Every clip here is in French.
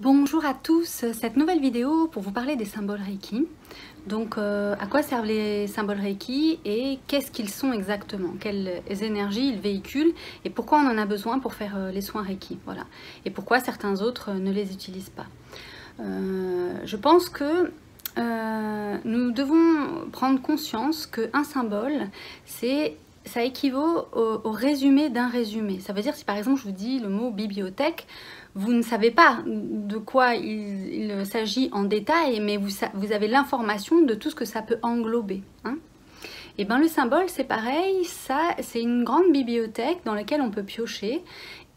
Bonjour à tous, cette nouvelle vidéo pour vous parler des symboles Reiki. Donc à quoi servent les symboles Reiki et qu'est-ce qu'ils sont exactement? Quelles énergies ils véhiculent et pourquoi on en a besoin pour faire les soins Reiki, voilà. Et pourquoi certains autres ne les utilisent pas. Je pense que nous devons prendre conscience qu'un symbole, ça équivaut au résumé d'un résumé. Ça veut dire si par exemple je vous dis le mot bibliothèque, vous ne savez pas de quoi il s'agit en détail, mais vous avez l'information de tout ce que ça peut englober. Hein. Et bien le symbole c'est pareil, c'est une grande bibliothèque dans laquelle on peut piocher.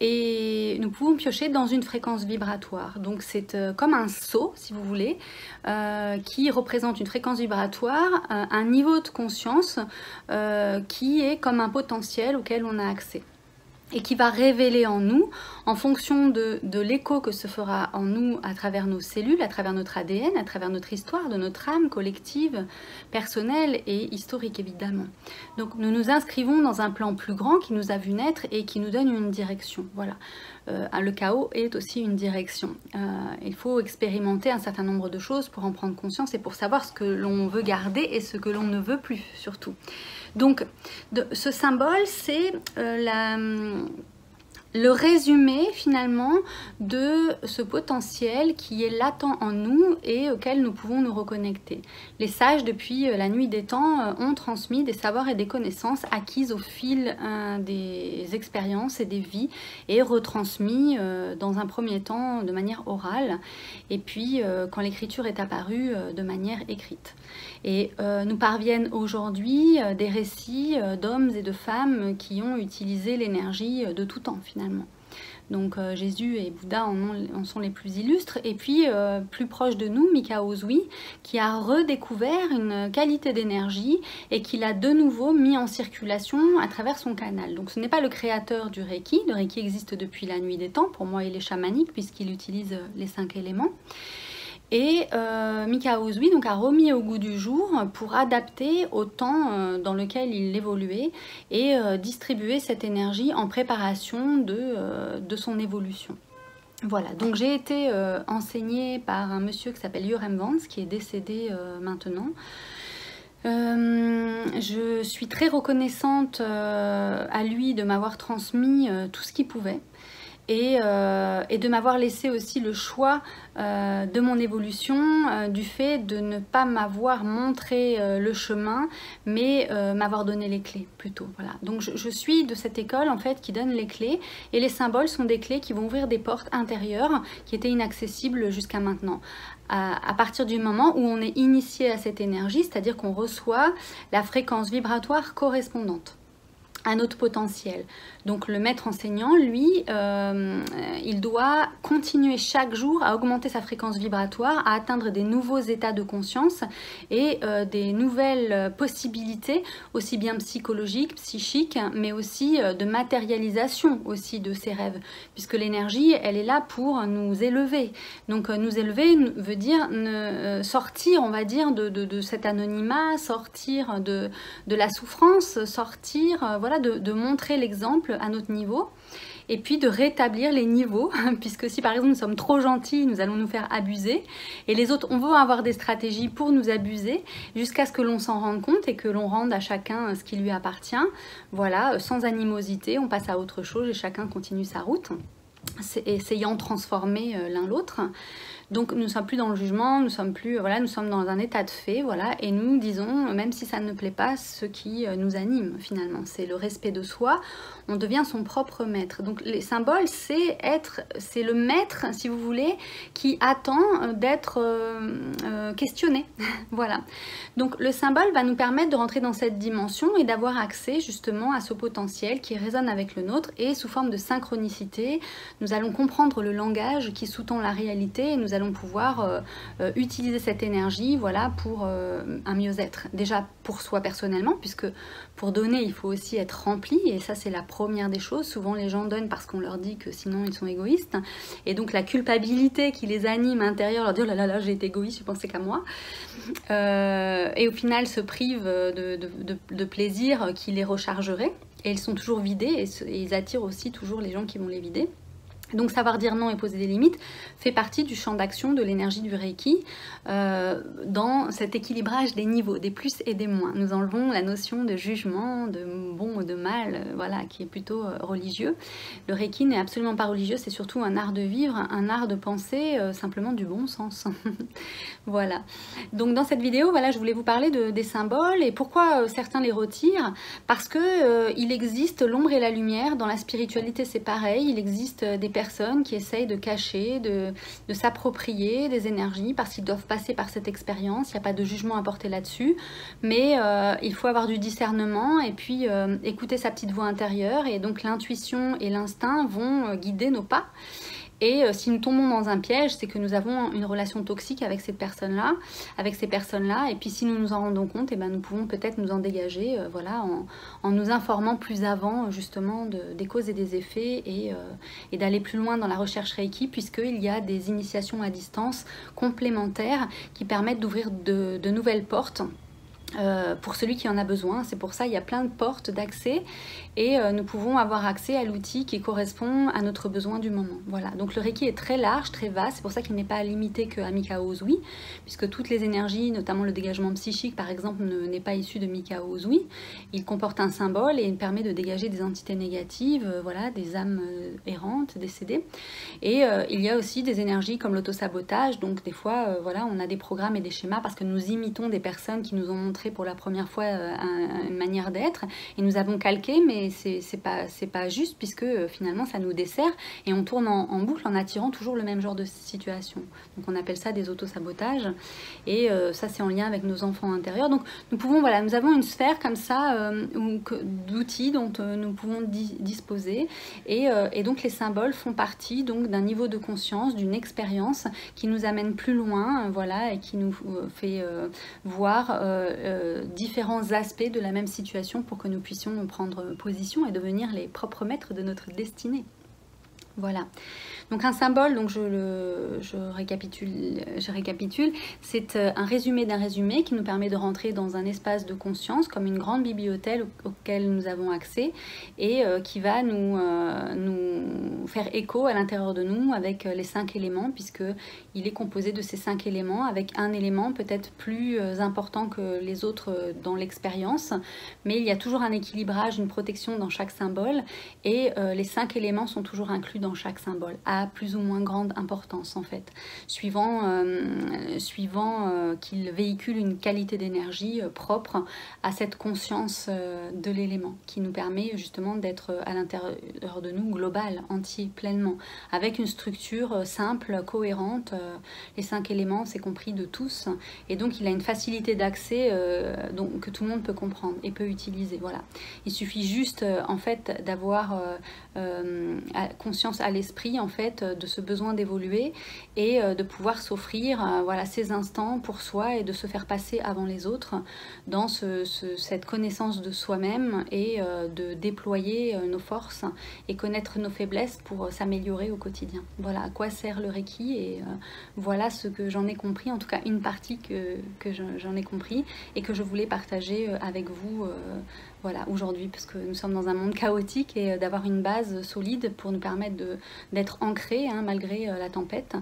Et nous pouvons piocher dans une fréquence vibratoire. Donc c'est comme un seau, si vous voulez, qui représente une fréquence vibratoire, un niveau de conscience qui est comme un potentiel auquel on a accès. Et qui va révéler en nous, en fonction de l'écho que se fera en nous à travers nos cellules, à travers notre ADN, à travers notre histoire, de notre âme collective, personnelle et historique évidemment. Donc nous nous inscrivons dans un plan plus grand qui nous a vu naître et qui nous donne une direction. Voilà. Le chaos est aussi une direction. Il faut expérimenter un certain nombre de choses pour en prendre conscience et pour savoir ce que l'on veut garder et ce que l'on ne veut plus surtout. Donc ce symbole c'est le résumé finalement de ce potentiel qui est latent en nous et auquel nous pouvons nous reconnecter. Les sages depuis la nuit des temps ont transmis des savoirs et des connaissances acquises au fil des expériences et des vies et retransmis dans un premier temps de manière orale et puis quand l'écriture est apparue de manière écrite. Et nous parviennent aujourd'hui des récits d'hommes et de femmes qui ont utilisé l'énergie de tout temps finalement. Donc Jésus et Bouddha en sont les plus illustres. Et puis plus proche de nous, Mikao Usui, qui a redécouvert une qualité d'énergie et qui l'a de nouveau mis en circulation à travers son canal. Donc ce n'est pas le créateur du Reiki. Le Reiki existe depuis la nuit des temps. Pour moi, il est chamanique puisqu'il utilise les 5 éléments. Et Mikao Usui donc, a remis au goût du jour pour adapter au temps dans lequel il évoluait et distribuer cette énergie en préparation de son évolution. Voilà, donc j'ai été enseignée par un monsieur qui s'appelle Jurem Vance, qui est décédé maintenant. Je suis très reconnaissante à lui de m'avoir transmis tout ce qu'il pouvait. Et de m'avoir laissé aussi le choix de mon évolution, du fait de ne pas m'avoir montré le chemin, mais m'avoir donné les clés plutôt. Voilà. Donc je suis de cette école en fait qui donne les clés et les symboles sont des clés qui vont ouvrir des portes intérieures qui étaient inaccessibles jusqu'à maintenant. À partir du moment où on est initié à cette énergie, c'est-à-dire qu'on reçoit la fréquence vibratoire correspondante à notre potentiel. Donc le maître enseignant, lui, il doit continuer chaque jour à augmenter sa fréquence vibratoire, à atteindre des nouveaux états de conscience et des nouvelles possibilités, aussi bien psychologiques, psychiques, mais aussi de matérialisation aussi de ses rêves, puisque l'énergie, elle est là pour nous élever. Donc nous élever veut dire sortir, on va dire, de cet anonymat, sortir de la souffrance, sortir, voilà, de montrer l'exemple à notre niveau et puis de rétablir les niveaux puisque si par exemple nous sommes trop gentils, nous allons nous faire abuser et les autres, on veut avoir des stratégies pour nous abuser jusqu'à ce que l'on s'en rende compte et que l'on rende à chacun ce qui lui appartient. Voilà, sans animosité, on passe à autre chose et chacun continue sa route, essayant de transformer l'un l'autre. Donc nous ne sommes plus dans le jugement, nous sommes plus, voilà, nous sommes dans un état de fait, voilà, et nous disons, même si ça ne plaît pas, ce qui nous anime finalement, c'est le respect de soi, on devient son propre maître. Donc les symboles, c'est le maître, si vous voulez, qui attend d'être questionné, voilà. Donc le symbole va nous permettre de rentrer dans cette dimension et d'avoir accès justement à ce potentiel qui résonne avec le nôtre et sous forme de synchronicité, nous allons comprendre le langage qui sous-tend la réalité et nous allons pouvoir utiliser cette énergie, voilà, pour un mieux-être. Déjà pour soi personnellement, puisque pour donner, il faut aussi être rempli, et ça c'est la première des choses. Souvent les gens donnent parce qu'on leur dit que sinon ils sont égoïstes, et donc la culpabilité qui les anime intérieur leur dit « oh là là, j'ai été égoïste, je pensais qu'à moi », et au final se privent de plaisir qui les rechargerait, et ils sont toujours vidés, et ils attirent aussi toujours les gens qui vont les vider. Donc savoir dire non et poser des limites fait partie du champ d'action de l'énergie du Reiki dans cet équilibrage des niveaux, des plus et des moins. Nous enlevons la notion de jugement, de bon ou de mal, voilà, qui est plutôt religieux. Le Reiki n'est absolument pas religieux, c'est surtout un art de vivre, un art de penser, simplement du bon sens. Voilà. Donc dans cette vidéo, voilà, je voulais vous parler des symboles et pourquoi certains les retirent. Parce que il existe l'ombre et la lumière. Dans la spiritualité, c'est pareil. Il existe des personnes qui essayent de cacher, de s'approprier des énergies parce qu'ils doivent passer par cette expérience. Il n'y a pas de jugement à porter là-dessus. Mais il faut avoir du discernement et puis écouter sa petite voix intérieure. Et donc l'intuition et l'instinct vont guider nos pas. Et si nous tombons dans un piège, c'est que nous avons une relation toxique avec cette personne-là, avec ces personnes-là. Et puis si nous nous en rendons compte, eh ben, nous pouvons peut-être nous en dégager, voilà, en nous informant plus avant justement des causes et des effets et d'aller plus loin dans la recherche Reiki, puisqu'il y a des initiations à distance complémentaires qui permettent d'ouvrir de nouvelles portes. Pour celui qui en a besoin. C'est pour ça qu'il y a plein de portes d'accès et nous pouvons avoir accès à l'outil qui correspond à notre besoin du moment. Voilà, donc le Reiki est très large, très vaste, c'est pour ça qu'il n'est pas limité qu'à Mikao Usui, puisque toutes les énergies, notamment le dégagement psychique par exemple, n'est pas issu de Mikao Usui. Il comporte un symbole et il permet de dégager des entités négatives, voilà, des âmes errantes, décédées. Et il y a aussi des énergies comme l'autosabotage, donc des fois, voilà, on a des programmes et des schémas parce que nous imitons des personnes qui nous ont montré pour la première fois une manière d'être et nous avons calqué, mais c'est pas juste puisque finalement ça nous dessert et on tourne en boucle en attirant toujours le même genre de situation. Donc on appelle ça des autosabotages et ça c'est en lien avec nos enfants intérieurs. Donc nous pouvons, voilà, nous avons une sphère comme ça d'outils dont nous pouvons disposer et donc les symboles font partie donc d'un niveau de conscience, d'une expérience qui nous amène plus loin, voilà, et qui nous fait voir différents aspects de la même situation pour que nous puissions prendre position et devenir les propres maîtres de notre destinée. Voilà. Donc un symbole, donc je récapitule, c'est un résumé d'un résumé qui nous permet de rentrer dans un espace de conscience comme une grande bibliothèque auquel nous avons accès et qui va nous faire écho à l'intérieur de nous avec les 5 éléments, puisque il est composé de ces 5 éléments avec un élément peut-être plus important que les autres dans l'expérience, mais il y a toujours un équilibrage, une protection dans chaque symbole et les 5 éléments sont toujours inclus dans chaque symbole, à plus ou moins grande importance en fait, suivant qu'il véhicule une qualité d'énergie propre à cette conscience de l'élément, qui nous permet justement d'être à l'intérieur de nous global, entier, pleinement, avec une structure simple, cohérente. Les 5 éléments, c'est compris de tous, et donc il a une facilité d'accès que tout le monde peut comprendre et peut utiliser. Voilà. Il suffit juste en fait d'avoir conscience à l'esprit en fait de ce besoin d'évoluer et de pouvoir s'offrir voilà, ces instants pour soi et de se faire passer avant les autres dans cette connaissance de soi-même et de déployer nos forces et connaître nos faiblesses pour s'améliorer au quotidien. Voilà à quoi sert le Reiki et voilà ce que j'en ai compris, en tout cas une partie que j'en ai compris et que je voulais partager avec vous voilà, aujourd'hui, parce que nous sommes dans un monde chaotique et d'avoir une base solide pour nous permettre d'être ancrés malgré la tempête,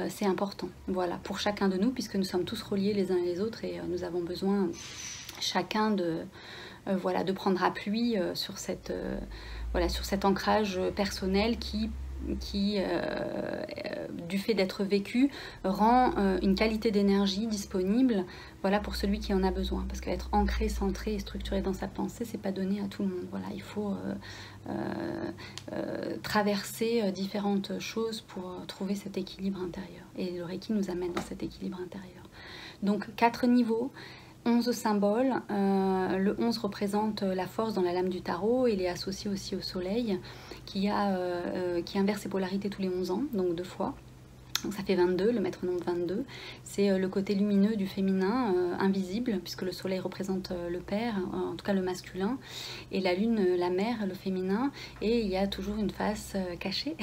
c'est important, voilà, pour chacun de nous, puisque nous sommes tous reliés les uns et les autres et nous avons besoin chacun voilà, de prendre appui sur cet ancrage personnel qui du fait d'être vécu, rend une qualité d'énergie disponible, voilà, pour celui qui en a besoin. Parce qu'être ancré, centré et structuré dans sa pensée, c'est pas donné à tout le monde. Voilà, il faut traverser différentes choses pour trouver cet équilibre intérieur. Et le Reiki nous amène dans cet équilibre intérieur. Donc 4 niveaux. 11 symboles, le 11 représente la force dans la lame du tarot, il est associé aussi au soleil qui inverse ses polarités tous les 11 ans, donc 2 fois. Donc ça fait 22, le maître nombre 22. C'est le côté lumineux du féminin, invisible, puisque le soleil représente le père, en tout cas le masculin, et la lune, la mère, le féminin, et il y a toujours une face cachée.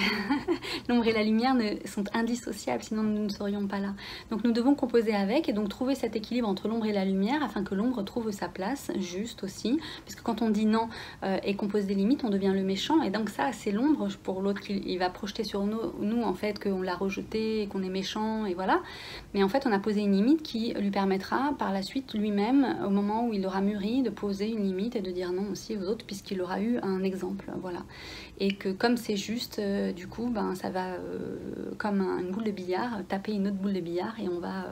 L'ombre et la lumière sont indissociables, sinon nous ne serions pas là. Donc nous devons composer avec, et donc trouver cet équilibre entre l'ombre et la lumière, afin que l'ombre trouve sa place, juste aussi, puisque quand on dit non et qu'on pose des limites, on devient le méchant, et donc ça c'est l'ombre pour l'autre, il va projeter sur nous en fait qu'on l'a rejeté, et qu'on est méchant, et voilà. Mais en fait, on a posé une limite qui lui permettra par la suite lui-même, au moment où il aura mûri, de poser une limite et de dire non aussi aux autres, puisqu'il aura eu un exemple, voilà. Et que comme c'est juste, du coup, ben, ça va, comme une boule de billard, taper une autre boule de billard, et on va,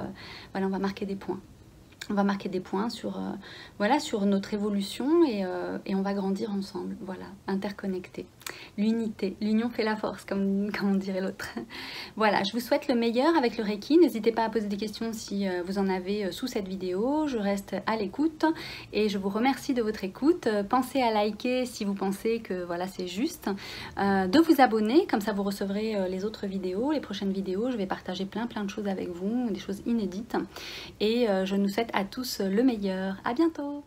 voilà, on va marquer des points. On va marquer des points sur, voilà, sur notre évolution, et on va grandir ensemble, voilà, interconnectés. L'unité, l'union fait la force, comme on dirait l'autre. Voilà, je vous souhaite le meilleur avec le Reiki. N'hésitez pas à poser des questions si vous en avez sous cette vidéo. Je reste à l'écoute et je vous remercie de votre écoute. Pensez à liker si vous pensez que voilà, c'est juste. De vous abonner, comme ça vous recevrez les autres vidéos, les prochaines vidéos. Je vais partager plein de choses avec vous, des choses inédites. Et je nous souhaite à tous le meilleur. À bientôt!